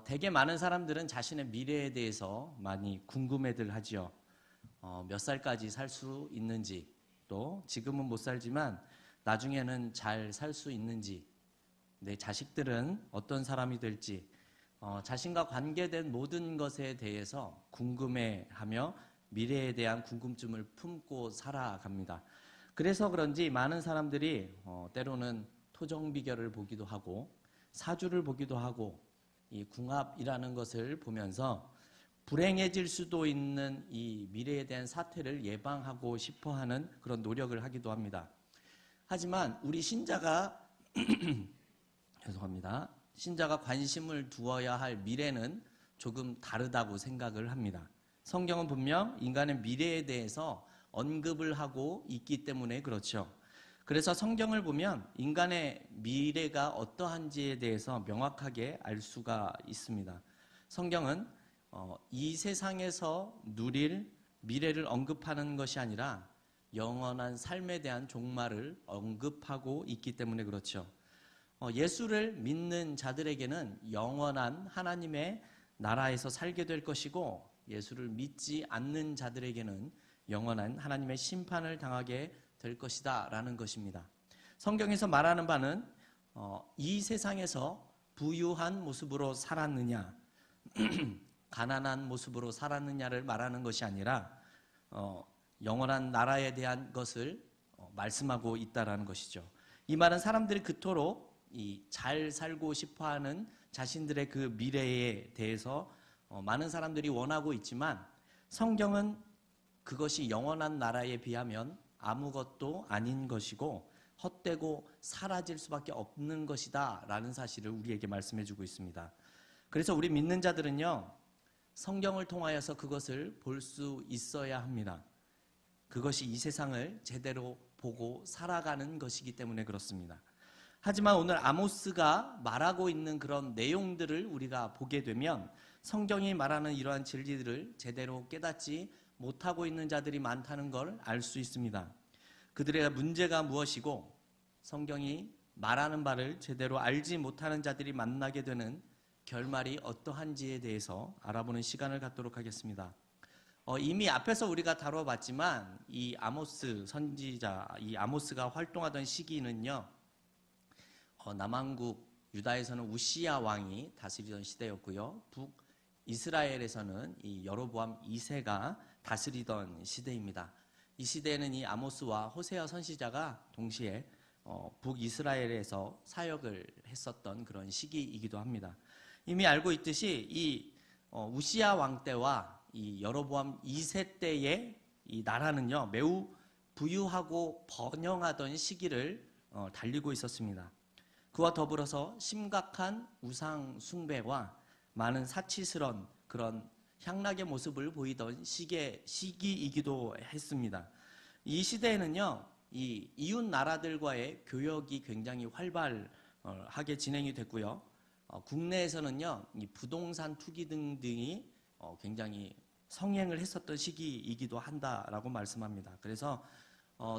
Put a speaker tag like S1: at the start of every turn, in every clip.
S1: 되게 많은 사람들은 자신의 미래에 대해서 많이 궁금해들 하지요. 몇 살까지 살 수 있는지, 또 지금은 못 살지만 나중에는 잘 살 수 있는지, 내 자식들은 어떤 사람이 될지, 자신과 관계된 모든 것에 대해서 궁금해하며 미래에 대한 궁금증을 품고 살아갑니다. 그래서 그런지 많은 사람들이 때로는 토정비결을 보기도 하고 사주를 보기도 하고 이 궁합이라는 것을 보면서 불행해질 수도 있는 이 미래에 대한 사태를 예방하고 싶어 하는 그런 노력을 하기도 합니다. 하지만 우리 신자가 죄송합니다. 신자가 관심을 두어야 할 미래는 조금 다르다고 생각을 합니다. 성경은 분명 인간의 미래에 대해서 언급을 하고 있기 때문에 그렇죠. 그래서 성경을 보면 인간의 미래가 어떠한지에 대해서 명확하게 알 수가 있습니다. 성경은 이 세상에서 누릴 미래를 언급하는 것이 아니라 영원한 삶에 대한 종말을 언급하고 있기 때문에 그렇죠. 예수를 믿는 자들에게는 영원한 하나님의 나라에서 살게 될 것이고, 예수를 믿지 않는 자들에게는 영원한 하나님의 심판을 당하게 될 것이다 라는 것입니다. 성경에서 말하는 바는 이 세상에서 부유한 모습으로 살았느냐 가난한 모습으로 살았느냐를 말하는 것이 아니라 영원한 나라에 대한 것을 말씀하고 있다라는 것이죠. 이 말은 사람들이 그토록 잘 살고 싶어하는 자신들의 그 미래에 대해서 많은 사람들이 원하고 있지만, 성경은 그것이 영원한 나라에 비하면 아무것도 아닌 것이고 헛되고 사라질 수밖에 없는 것이다 라는 사실을 우리에게 말씀해 주고 있습니다. 그래서 우리 믿는 자들은요, 성경을 통하여서 그것을 볼 수 있어야 합니다. 그것이 이 세상을 제대로 보고 살아가는 것이기 때문에 그렇습니다. 하지만 오늘 아모스가 말하고 있는 그런 내용들을 우리가 보게 되면 성경이 말하는 이러한 진리들을 제대로 깨닫지 못하고 있는 자들이 많다는 걸 알 수 있습니다. 그들의 문제가 무엇이고 성경이 말하는 바를 제대로 알지 못하는 자들이 만나게 되는 결말이 어떠한지에 대해서 알아보는 시간을 갖도록 하겠습니다. 이미 앞에서 우리가 다뤄봤지만 이 아모스 선지자, 이 아모스가 활동하던 시기는요, 남왕국 유다에서는 우시야 왕이 다스리던 시대였고요, 북이스라엘에서는 이 여로보암 2세가 다스리던 시대입니다. 이 시대에는 이 아모스와 호세아 선지자가 동시에 북이스라엘에서 사역을 했었던 그런 시기이기도 합니다. 이미 알고 있듯이 이 우시야 왕 때와 이 여로보암 2세 때의 이 나라는요, 매우 부유하고 번영하던 시기를 달리고 있었습니다. 그와 더불어서 심각한 우상 숭배와 많은 사치스러운 그런 향락의 모습을 보이던 시기이기도 했습니다. 이 시대에는요, 이 이웃 나라들과의 교역이 굉장히 활발하게 진행이 됐고요. 국내에서는요, 이 부동산 투기 등등이 굉장히 성행을 했었던 시기이기도 한다라고 말씀합니다. 그래서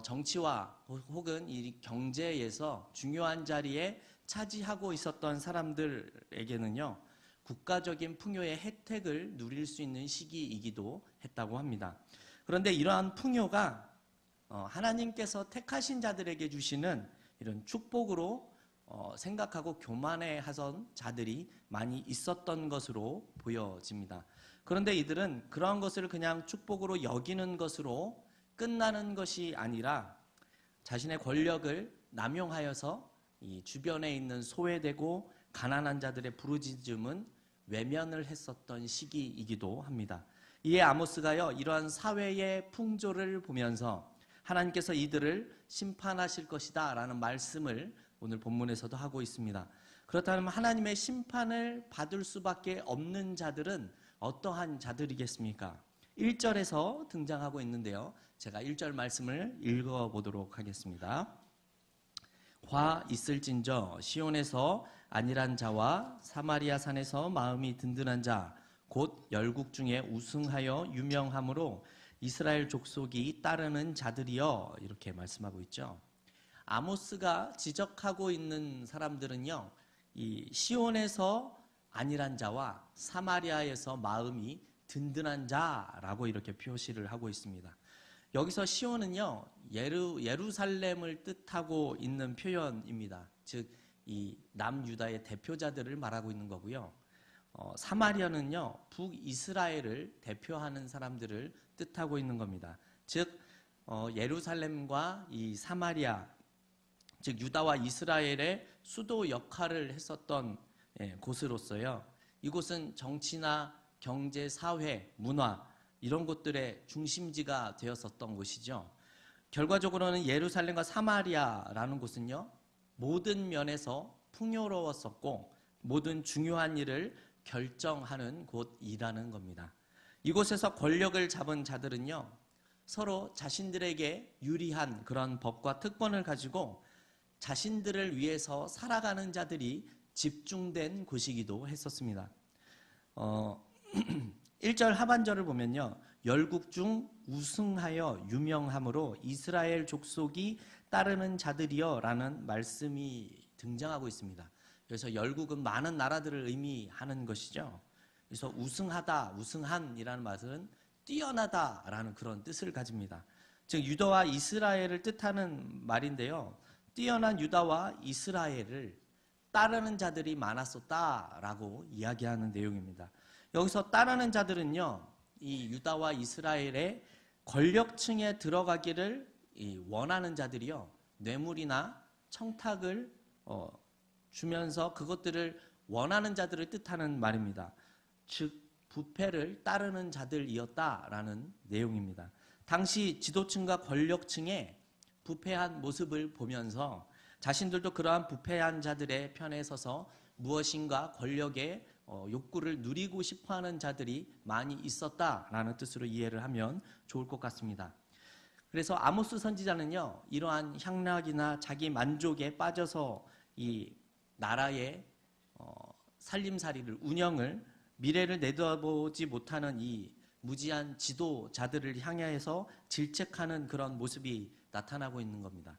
S1: 정치와 혹은 이 경제에서 중요한 자리에 차지하고 있었던 사람들에게는요, 국가적인 풍요의 혜택을 누릴 수 있는 시기이기도 했다고 합니다. 그런데 이러한 풍요가 하나님께서 택하신 자들에게 주시는 이런 축복으로 생각하고 교만해하던 자들이 많이 있었던 것으로 보여집니다. 그런데 이들은 그러한 것을 그냥 축복으로 여기는 것으로 끝나는 것이 아니라 자신의 권력을 남용하여서 이 주변에 있는 소외되고 가난한 자들의 부르짖음은 외면을 했었던 시기이기도 합니다. 이에 아모스가요, 이러한 사회의 풍조를 보면서 하나님께서 이들을 심판하실 것이다 라는 말씀을 오늘 본문에서도 하고 있습니다. 그렇다면 하나님의 심판을 받을 수밖에 없는 자들은 어떠한 자들이겠습니까? 1절에서 등장하고 있는데요, 제가 1절 말씀을 읽어보도록 하겠습니다. 화 있을진저 시온에서 안일한 자와 사마리아 산에서 마음이 든든한 자 곧 열국 중에 우승하여 유명함으로 이스라엘 족속이 따르는 자들이여, 이렇게 말씀하고 있죠. 아모스가 지적하고 있는 사람들은요, 이 시온에서 안일한 자와 사마리아에서 마음이 든든한 자라고 이렇게 표시를 하고 있습니다. 여기서 시온은요, 예루살렘을 뜻하고 있는 표현입니다. 즉, 이 남유다의 대표자들을 말하고 있는 거고요. 사마리아는요, 북이스라엘을 대표하는 사람들을 뜻하고 있는 겁니다. 즉, 예루살렘과 이 사마리아, 즉 유다와 이스라엘의 수도 역할을 했었던 곳으로서요. 이곳은 정치나 경제, 사회, 문화 이런 것들의 중심지가 되었었던 곳이죠. 결과적으로는 예루살렘과 사마리아라는 곳은요, 모든 면에서 풍요로웠었고 모든 중요한 일을 결정하는 곳이라는 겁니다. 이곳에서 권력을 잡은 자들은요, 서로 자신들에게 유리한 그런 법과 특권을 가지고 자신들을 위해서 살아가는 자들이 집중된 곳이기도 했었습니다. 1절 하반절을 보면요, 열국 중 우승하여 유명함으로 이스라엘 족속이 따르는 자들이여 라는 말씀이 등장하고 있습니다. 그래서 열국은 많은 나라들을 의미하는 것이죠. 그래서 우승하다, 우승한이라는 말은 뛰어나다라는 그런 뜻을 가집니다. 즉 유다와 이스라엘을 뜻하는 말인데요, 뛰어난 유다와 이스라엘을 따르는 자들이 많았었다라고 이야기하는 내용입니다. 여기서 따르는 자들은요, 이 유다와 이스라엘의 권력층에 들어가기를 원하는 자들이요, 뇌물이나 청탁을 주면서 그것들을 원하는 자들을 뜻하는 말입니다. 즉 부패를 따르는 자들이었다라는 내용입니다. 당시 지도층과 권력층의 부패한 모습을 보면서 자신들도 그러한 부패한 자들의 편에 서서 무엇인가 권력의 욕구를 누리고 싶어하는 자들이 많이 있었다라는 뜻으로 이해를 하면 좋을 것 같습니다. 그래서 아모스 선지자는요, 이러한 향락이나 자기 만족에 빠져서 이 나라의 살림살이를, 운영을, 미래를 내다보지 못하는 이 무지한 지도자들을 향해서 질책하는 그런 모습이 나타나고 있는 겁니다.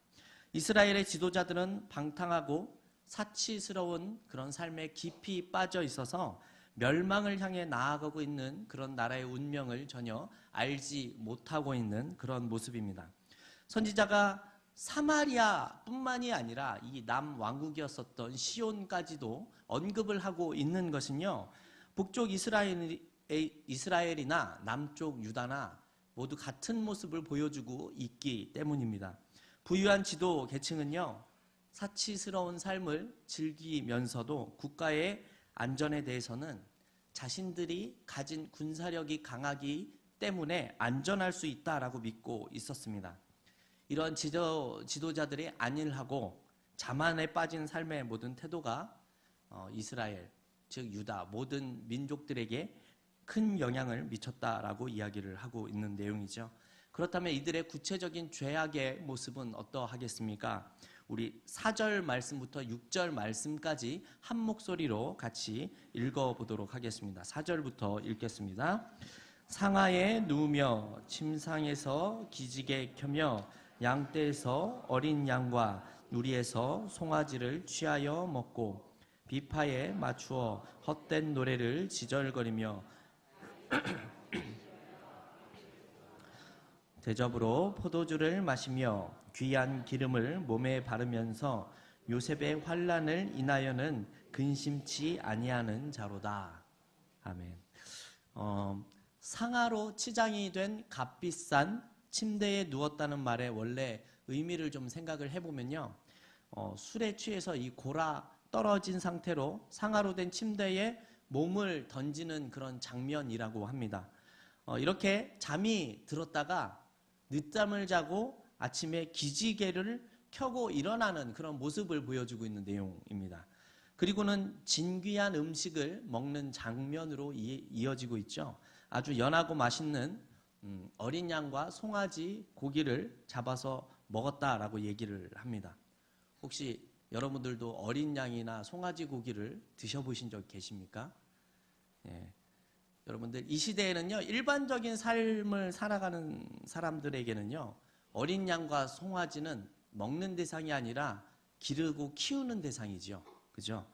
S1: 이스라엘의 지도자들은 방탕하고 사치스러운 그런 삶에 깊이 빠져 있어서 멸망을 향해 나아가고 있는 그런 나라의 운명을 전혀 알지 못하고 있는 그런 모습입니다. 선지자가 사마리아뿐만이 아니라 이 남왕국이었었던 시온까지도 언급을 하고 있는 것은요, 북쪽 이스라엘이나 남쪽 유다나 모두 같은 모습을 보여주고 있기 때문입니다. 부유한 지도 계층은요, 사치스러운 삶을 즐기면서도 국가의 안전에 대해서는 자신들이 가진 군사력이 강하기 때문에 안전할 수 있다라고 믿고 있었습니다. 이런 지도자들의 안일하고 자만에 빠진 삶의 모든 태도가 이스라엘, 즉 유다 모든 민족들에게 큰 영향을 미쳤다라고 이야기를 하고 있는 내용이죠. 그렇다면 이들의 구체적인 죄악의 모습은 어떠하겠습니까? 우리 4절 말씀부터 6절 말씀까지 한 목소리로 같이 읽어보도록 하겠습니다. 4절부터 읽겠습니다. 상하에 누우며 침상에서 기지개 켜며 양떼에서 어린 양과 누리에서 송아지를 취하여 먹고 비파에 맞추어 헛된 노래를 지절거리며 대접으로 포도주를 마시며 귀한 기름을 몸에 바르면서 요셉의 환난을 인하여는 근심치 아니하는 자로다. 아멘. 상하로 치장이 된 값비싼 침대에 누웠다는 말의 원래 의미를 좀 생각을 해보면요, 술에 취해서 이 골아 떨어진 상태로 상하로 된 침대에 몸을 던지는 그런 장면이라고 합니다. 이렇게 잠이 들었다가 늦잠을 자고 아침에 기지개를 켜고 일어나는 그런 모습을 보여주고 있는 내용입니다. 그리고는 진귀한 음식을 먹는 장면으로 이어지고 있죠. 아주 연하고 맛있는 어린 양과 송아지 고기를 잡아서 먹었다라고 얘기를 합니다. 혹시 여러분들도 어린 양이나 송아지 고기를 드셔보신 적 계십니까? 예. 여러분들 이 시대에는요, 일반적인 삶을 살아가는 사람들에게는요, 어린 양과 송아지는 먹는 대상이 아니라 기르고 키우는 대상이죠. 그죠?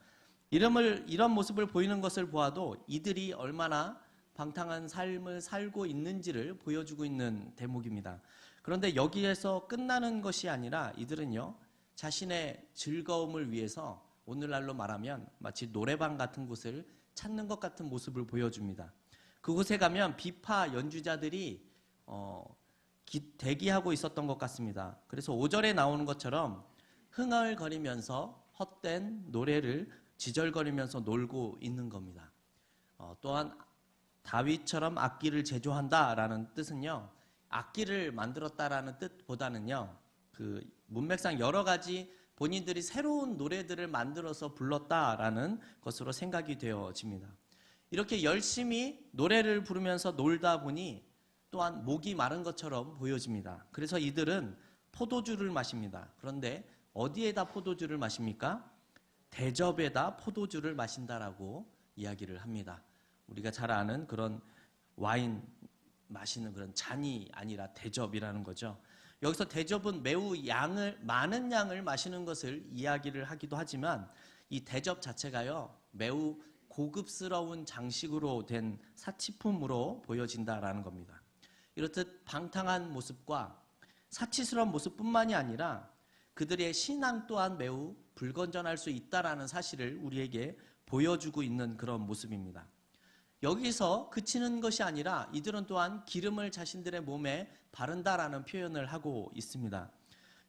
S1: 이런 모습을 보이는 것을 보아도 이들이 얼마나 방탕한 삶을 살고 있는지를 보여주고 있는 대목입니다. 그런데 여기에서 끝나는 것이 아니라 이들은요, 자신의 즐거움을 위해서 오늘날로 말하면 마치 노래방 같은 곳을 찾는 것 같은 모습을 보여줍니다. 그곳에 가면 비파 연주자들이 대기하고 있었던 것 같습니다. 그래서 5절에 나오는 것처럼 흥얼거리면서 헛된 노래를 지절거리면서 놀고 있는 겁니다. 또한 다윗처럼 악기를 제조한다라는 뜻은요, 악기를 만들었다라는 뜻보다는요, 그 문맥상 여러 가지 본인들이 새로운 노래들을 만들어서 불렀다라는 것으로 생각이 되어집니다. 이렇게 열심히 노래를 부르면서 놀다 보니 또한 목이 마른 것처럼 보여집니다. 그래서 이들은 포도주를 마십니다. 그런데 어디에다 포도주를 마십니까? 대접에다 포도주를 마신다라고 이야기를 합니다. 우리가 잘 아는 그런 와인 마시는 그런 잔이 아니라 대접이라는 거죠. 여기서 대접은 매우 많은 양을 마시는 것을 이야기를 하기도 하지만 이 대접 자체가요, 매우 고급스러운 장식으로 된 사치품으로 보여진다라는 겁니다. 이렇듯 방탕한 모습과 사치스러운 모습뿐만이 아니라 그들의 신앙 또한 매우 불건전할 수 있다라는 사실을 우리에게 보여주고 있는 그런 모습입니다. 여기서 그치는 것이 아니라 이들은 또한 기름을 자신들의 몸에 바른다라는 표현을 하고 있습니다.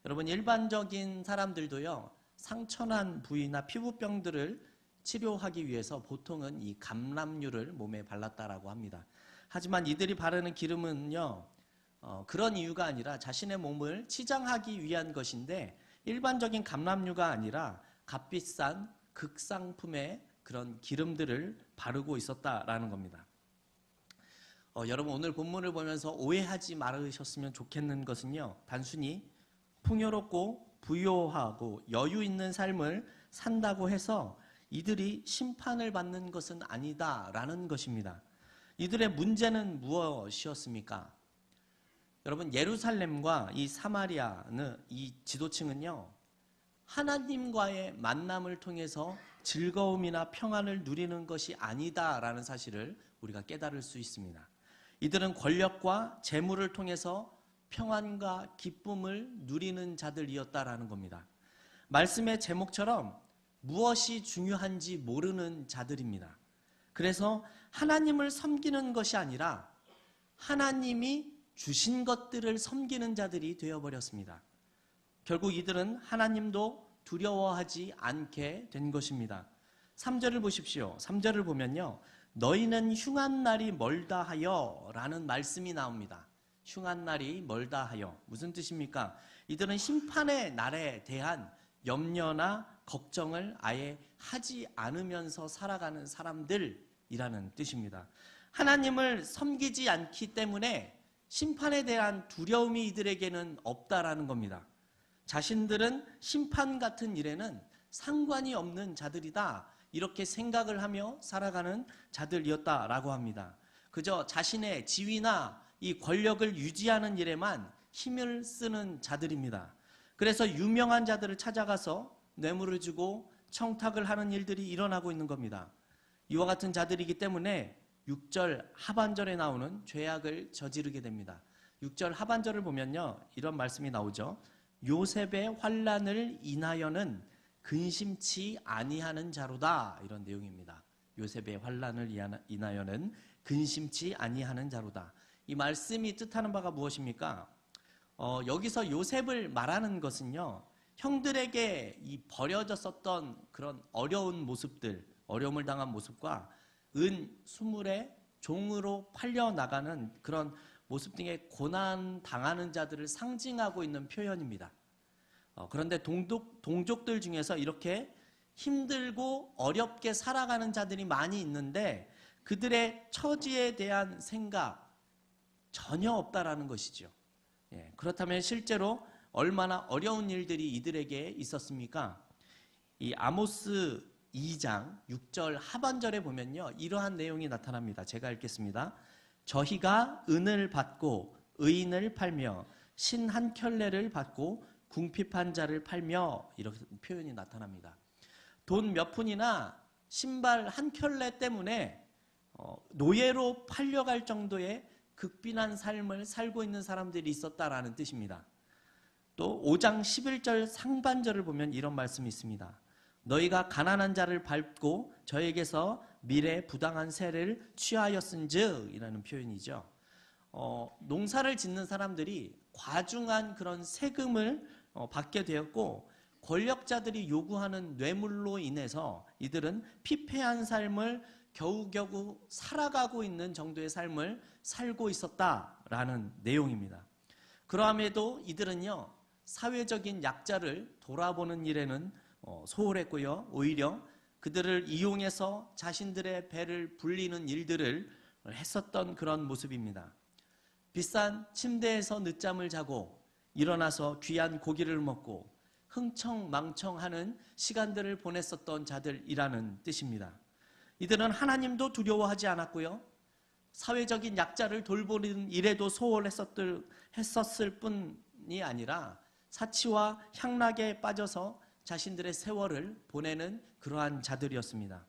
S1: 여러분, 일반적인 사람들도요, 상처난 부위나 피부병들을 치료하기 위해서 보통은 이 감람유를 몸에 발랐다라고 합니다. 하지만 이들이 바르는 기름은요, 그런 이유가 아니라 자신의 몸을 치장하기 위한 것인데 일반적인 감람유가 아니라 값비싼 극상품의 그런 기름들을 바르고 있었다라는 겁니다. 여러분, 오늘 본문을 보면서 오해하지 말으셨으면 좋겠는 것은요, 단순히 풍요롭고 부유하고 여유 있는 삶을 산다고 해서 이들이 심판을 받는 것은 아니다라는 것입니다. 이들의 문제는 무엇이었습니까? 여러분, 예루살렘과 이 사마리아는 이 지도층은요, 하나님과의 만남을 통해서 즐거움이나 평안을 누리는 것이 아니다라는 사실을 우리가 깨달을 수 있습니다. 이들은 권력과 재물을 통해서 평안과 기쁨을 누리는 자들이었다라는 겁니다. 말씀의 제목처럼 무엇이 중요한지 모르는 자들입니다. 그래서 하나님을 섬기는 것이 아니라 하나님이 주신 것들을 섬기는 자들이 되어버렸습니다. 결국 이들은 하나님도 두려워하지 않게 된 것입니다. 3절을 보십시오. 3절을 보면요, 너희는 흉한 날이 멀다 하여 라는 말씀이 나옵니다. 흉한 날이 멀다 하여. 무슨 뜻입니까? 이들은 심판의 날에 대한 염려나 걱정을 아예 하지 않으면서 살아가는 사람들이라는 뜻입니다. 하나님을 섬기지 않기 때문에 심판에 대한 두려움이 이들에게는 없다라는 겁니다. 자신들은 심판 같은 일에는 상관이 없는 자들이다, 이렇게 생각을 하며 살아가는 자들이었다라고 합니다. 그저 자신의 지위나 이 권력을 유지하는 일에만 힘을 쓰는 자들입니다. 그래서 유명한 자들을 찾아가서 뇌물을 주고 청탁을 하는 일들이 일어나고 있는 겁니다. 이와 같은 자들이기 때문에 6절 하반절에 나오는 죄악을 저지르게 됩니다. 6절 하반절을 보면요, 이런 말씀이 나오죠. 요셉의 환난을 인하여는 근심치 아니하는 자로다, 이런 내용입니다. 요셉의 환난을 인하여는 근심치 아니하는 자로다. 이 말씀이 뜻하는 바가 무엇입니까? 여기서 요셉을 말하는 것은요, 형들에게 이 버려졌었던 그런 어려운 모습들, 어려움을 당한 모습과 수물의 종으로 팔려나가는 그런 모습 등의 고난 당하는 자들을 상징하고 있는 표현입니다. 그런데 동족들 중에서 이렇게 힘들고 어렵게 살아가는 자들이 많이 있는데 그들의 처지에 대한 생각 전혀 없다라는 것이죠. 그렇다면 실제로 얼마나 어려운 일들이 이들에게 있었습니까? 이 아모스 2장 6절 하반절에 보면요, 이러한 내용이 나타납니다. 제가 읽겠습니다. 저희가 은을 받고 의인을 팔며 신 한 켤레를 받고 궁핍한 자를 팔며, 이렇게 표현이 나타납니다. 돈 몇 푼이나 신발 한 켤레 때문에 노예로 팔려갈 정도의 극빈한 삶을 살고 있는 사람들이 있었다라는 뜻입니다. 또 5장 11절 상반절을 보면 이런 말씀이 있습니다. 너희가 가난한 자를 밟고 저에게서 미래 부당한 세를 취하였은즉 이라는 표현이죠. 농사를 짓는 사람들이 과중한 그런 세금을 받게 되었고, 권력자들이 요구하는 뇌물로 인해서 이들은 피폐한 삶을 겨우겨우 살아가고 있는 정도의 삶을 살고 있었다라는 내용입니다. 그러함에도 이들은요, 사회적인 약자를 돌아보는 일에는 소홀했고요, 오히려 그들을 이용해서 자신들의 배를 불리는 일들을 했었던 그런 모습입니다. 비싼 침대에서 늦잠을 자고 일어나서 귀한 고기를 먹고 흥청망청하는 시간들을 보냈었던 자들이라는 뜻입니다. 이들은 하나님도 두려워하지 않았고요, 사회적인 약자를 돌보는 일에도 소홀했었을 뿐이 아니라 사치와 향락에 빠져서 자신들의 세월을 보내는 그러한 자들이었습니다.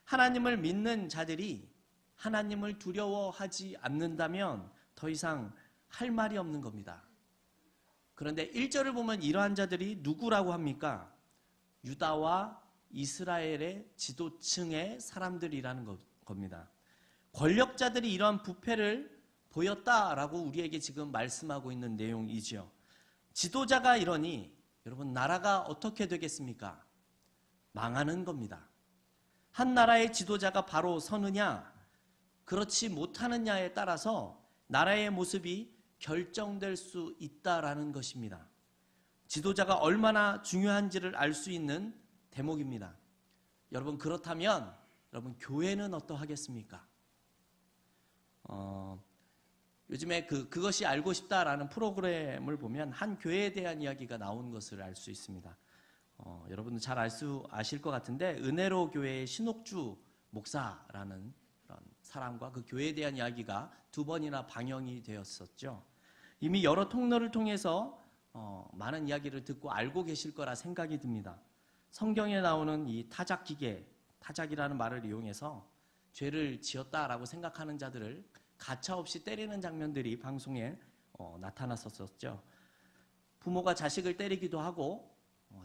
S1: 하나님을 믿는 자들이 하나님을 두려워하지 않는다면 더 이상 할 말이 없는 겁니다. 그런데 1절을 보면 이러한 자들이 누구라고 합니까? 유다와 이스라엘의 지도층의 사람들이라는 겁니다. 권력자들이 이러한 부패를 보였다라고 우리에게 지금 말씀하고 있는 내용이죠. 지도자가 이러니 여러분, 나라가 어떻게 되겠습니까? 망하는 겁니다. 한 나라의 지도자가 바로 서느냐, 그렇지 못하느냐에 따라서 나라의 모습이 결정될 수 있다라는 것입니다. 지도자가 얼마나 중요한지를 알 수 있는 대목입니다. 여러분, 그렇다면 여러분, 교회는 어떠하겠습니까? 요즘에 그것이 알고 싶다라는 프로그램을 보면 한 교회에 대한 이야기가 나온 것을 알 수 있습니다. 여러분은 잘 아실 것 같은데, 은혜로 교회의 신옥주 목사라는 그런 사람과 그 교회에 대한 이야기가 2번이나 방영이 되었었죠. 이미 여러 통로를 통해서 많은 이야기를 듣고 알고 계실 거라 생각이 듭니다. 성경에 나오는 이 타작기계, 타작이라는 말을 이용해서 죄를 지었다라고 생각하는 자들을 가차없이 때리는 장면들이 방송에 나타났었죠. 부모가 자식을 때리기도 하고,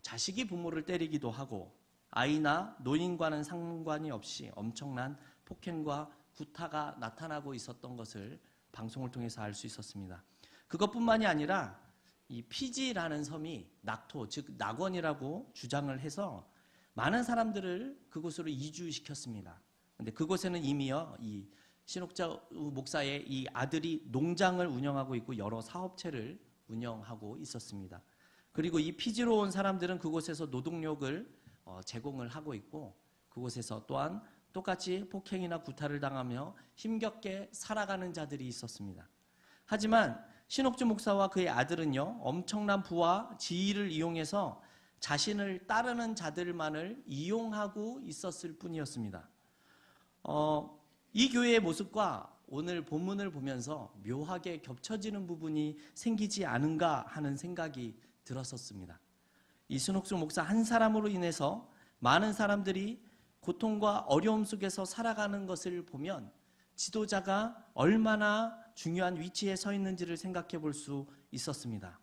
S1: 자식이 부모를 때리기도 하고, 아이나 노인과는 상관이 없이 엄청난 폭행과 구타가 나타나고 있었던 것을 방송을 통해서 알 수 있었습니다. 그것뿐만이 아니라 이 피지라는 섬이 낙토, 즉 낙원이라고 주장을 해서 많은 사람들을 그곳으로 이주시켰습니다. 그런데 그곳에는 이미요, 이 신옥자 목사의 이 아들이 농장을 운영하고 있고 여러 사업체를 운영하고 있었습니다. 그리고 이 피지로 온 사람들은 그곳에서 노동력을 제공을 하고 있고, 그곳에서 또한 똑같이 폭행이나 구타를 당하며 힘겹게 살아가는 자들이 있었습니다. 하지만 신옥주 목사와 그의 아들은요, 엄청난 부와 지위를 이용해서 자신을 따르는 자들만을 이용하고 있었을 뿐이었습니다. 이 교회의 모습과 오늘 본문을 보면서 묘하게 겹쳐지는 부분이 생기지 않은가 하는 생각이 들었었습니다. 이 신옥주 목사 한 사람으로 인해서 많은 사람들이 고통과 어려움 속에서 살아가는 것을 보면 지도자가 얼마나 중요한 위치에 서 있는지를 생각해 볼 수 있었습니다.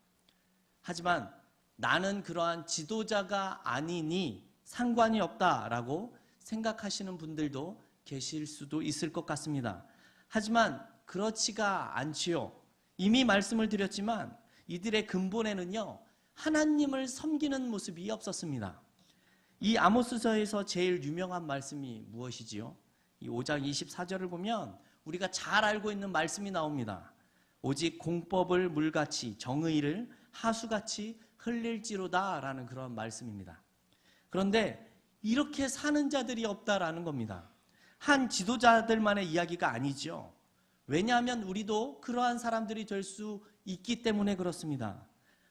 S1: 하지만 나는 그러한 지도자가 아니니 상관이 없다라고 생각하시는 분들도 계실 수도 있을 것 같습니다. 하지만 그렇지가 않지요. 이미 말씀을 드렸지만 이들의 근본에는요, 하나님을 섬기는 모습이 없었습니다. 이 아모스서에서 제일 유명한 말씀이 무엇이지요? 이 5장 24절을 보면 우리가 잘 알고 있는 말씀이 나옵니다. 오직 공법을 물같이 정의를 하수같이 흘릴지로다 라는 그런 말씀입니다. 그런데 이렇게 사는 자들이 없다라는 겁니다. 한 지도자들만의 이야기가 아니죠. 왜냐하면 우리도 그러한 사람들이 될 수 있기 때문에 그렇습니다.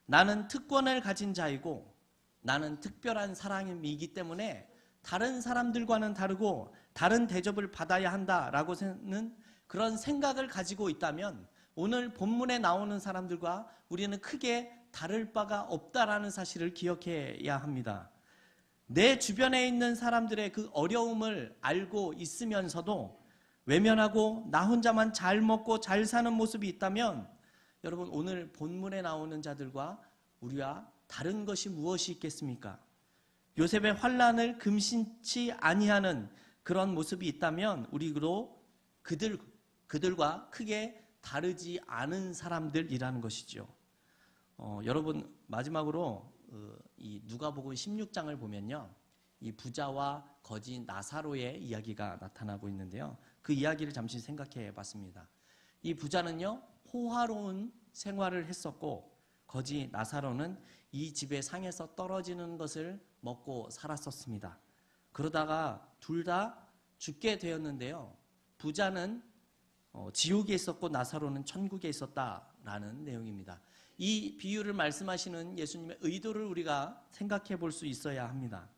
S1: 나는 특권을 가진 자이고 나는 특별한 사람이기 때문에 다른 사람들과는 다르고 다른 대접을 받아야 한다라고 하는 그런 생각을 가지고 있다면 오늘 본문에 나오는 사람들과 우리는 크게 다를 바가 없다라는 사실을 기억해야 합니다. 내 주변에 있는 사람들의 그 어려움을 알고 있으면서도 외면하고 나 혼자만 잘 먹고 잘 사는 모습이 있다면 여러분, 오늘 본문에 나오는 자들과 우리와 다른 것이 무엇이 있겠습니까? 요셉의 환난을 금신치 아니하는 그런 모습이 있다면 우리로 그들과 크게 다르지 않은 사람들이라는 것이죠. 여러분, 마지막으로 이 누가복음 16장을 보면요, 이 부자와 거지 나사로의 이야기가 나타나고 있는데요, 그 이야기를 잠시 생각해 봤습니다. 이 부자는요, 호화로운 생활을 했었고 거지 나사로는 이 집의 상에서 떨어지는 것을 먹고 살았었습니다. 그러다가 둘 다 죽게 되었는데요, 부자는 지옥에 있었고 나사로는 천국에 있었다라는 내용입니다. 이 비유를 말씀하시는 예수님의 의도를 우리가 생각해 볼 수 있어야 합니다.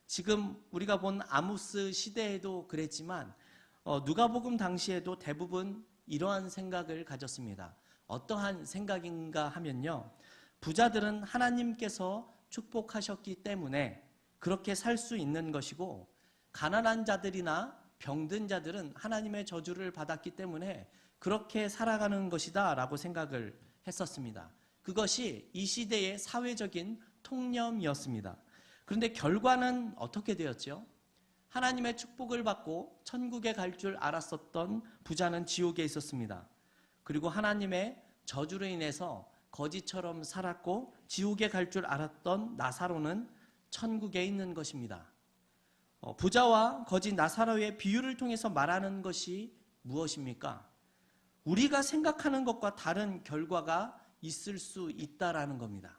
S1: 지금 우리가 본 아모스 시대에도 그랬지만 누가복음 당시에도 대부분 이러한 생각을 가졌습니다. 어떠한 생각인가 하면요, 부자들은 하나님께서 축복하셨기 때문에 그렇게 살 수 있는 것이고, 가난한 자들이나 병든 자들은 하나님의 저주를 받았기 때문에 그렇게 살아가는 것이다 라고 생각을 했었습니다. 그것이 이 시대의 사회적인 통념이었습니다. 그런데 결과는 어떻게 되었죠? 하나님의 축복을 받고 천국에 갈 줄 알았었던 부자는 지옥에 있었습니다. 그리고 하나님의 저주로 인해서 거지처럼 살았고 지옥에 갈 줄 알았던 나사로는 천국에 있는 것입니다. 부자와 거지 나사로의 비유를 통해서 말하는 것이 무엇입니까? 우리가 생각하는 것과 다른 결과가 있을 수 있다라는 겁니다.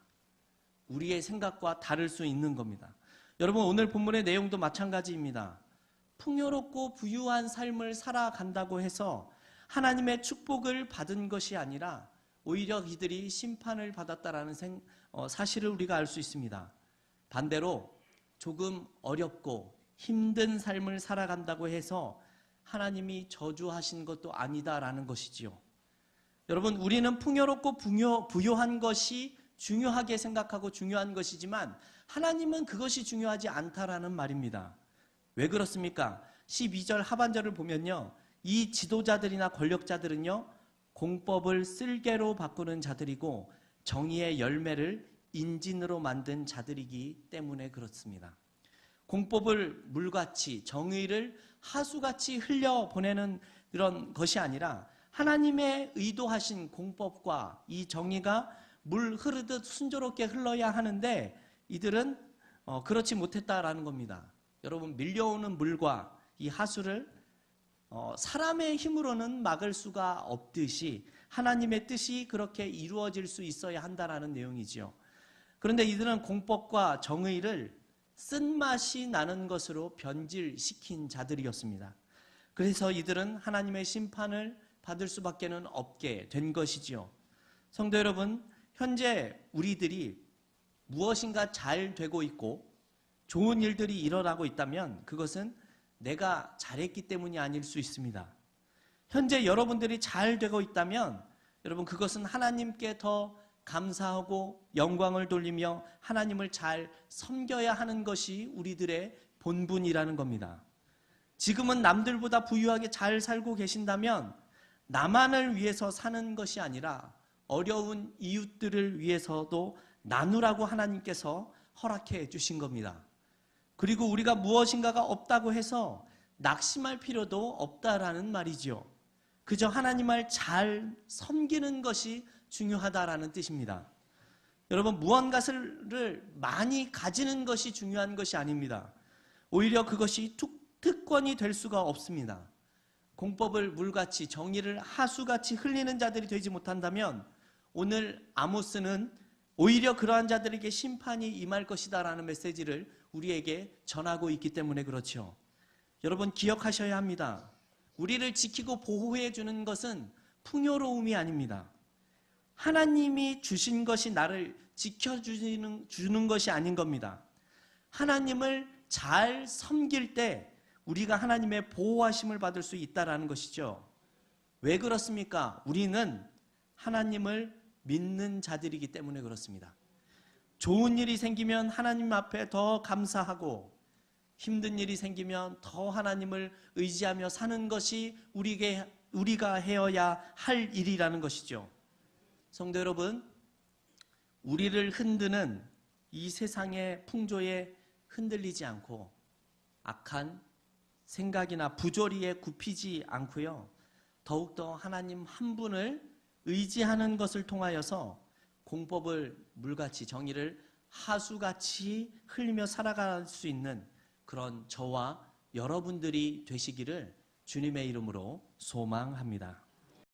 S1: 우리의 생각과 다를 수 있는 겁니다. 여러분, 오늘 본문의 내용도 마찬가지입니다. 풍요롭고 부유한 삶을 살아간다고 해서 하나님의 축복을 받은 것이 아니라 오히려 이들이 심판을 받았다라는 사실을 우리가 알 수 있습니다. 반대로 조금 어렵고 힘든 삶을 살아간다고 해서 하나님이 저주하신 것도 아니다라는 것이지요. 여러분, 우리는 풍요롭고 부유한 것이 중요하게 생각하고 중요한 것이지만 하나님은 그것이 중요하지 않다라는 말입니다. 왜 그렇습니까? 12절 하반절을 보면요, 이 지도자들이나 권력자들은요, 공법을 쓸개로 바꾸는 자들이고 정의의 열매를 인진으로 만든 자들이기 때문에 그렇습니다. 공법을 물같이, 정의를 하수같이 흘려보내는 그런 것이 아니라 하나님의 의도하신 공법과 이 정의가 물 흐르듯 순조롭게 흘러야 하는데 이들은 그렇지 못했다라는 겁니다. 여러분, 밀려오는 물과 이 하수를 사람의 힘으로는 막을 수가 없듯이 하나님의 뜻이 그렇게 이루어질 수 있어야 한다라는 내용이지요. 그런데 이들은 공법과 정의를 쓴맛이 나는 것으로 변질시킨 자들이었습니다. 그래서 이들은 하나님의 심판을 받을 수밖에는 없게 된 것이지요. 성도 여러분, 현재 우리들이 무엇인가 잘 되고 있고 좋은 일들이 일어나고 있다면 그것은 내가 잘했기 때문이 아닐 수 있습니다. 현재 여러분들이 잘 되고 있다면 여러분, 그것은 하나님께 더 감사하고 영광을 돌리며 하나님을 잘 섬겨야 하는 것이 우리들의 본분이라는 겁니다. 지금은 남들보다 부유하게 잘 살고 계신다면 나만을 위해서 사는 것이 아니라 어려운 이웃들을 위해서도 나누라고 하나님께서 허락해 주신 겁니다. 그리고 우리가 무엇인가가 없다고 해서 낙심할 필요도 없다라는 말이지요. 그저 하나님을 잘 섬기는 것이 중요하다라는 뜻입니다. 여러분, 무언가를 많이 가지는 것이 중요한 것이 아닙니다. 오히려 그것이 특권이 될 수가 없습니다. 공법을 물같이, 정의를 하수같이 흘리는 자들이 되지 못한다면 오늘 아모스는 오히려 그러한 자들에게 심판이 임할 것이다라는 메시지를 우리에게 전하고 있기 때문에 그렇죠. 여러분, 기억하셔야 합니다. 우리를 지키고 보호해 주는 것은 풍요로움이 아닙니다. 하나님이 주신 것이 나를 지켜주는 것이 아닌 겁니다. 하나님을 잘 섬길 때 우리가 하나님의 보호하심을 받을 수 있다는 것이죠. 왜 그렇습니까? 우리는 하나님을 믿는 자들이기 때문에 그렇습니다. 좋은 일이 생기면 하나님 앞에 더 감사하고 힘든 일이 생기면 더 하나님을 의지하며 사는 것이 우리가 해야 할 일이라는 것이죠. 성도 여러분, 우리를 흔드는 이 세상의 풍조에 흔들리지 않고 악한 생각이나 부조리에 굽히지 않고요. 더욱더 하나님 한 분을 의지하는 것을 통하여서 공법을 물같이 정의를 하수같이 흘리며 살아갈 수 있는 그런 저와 여러분들이 되시기를 주님의 이름으로 소망합니다.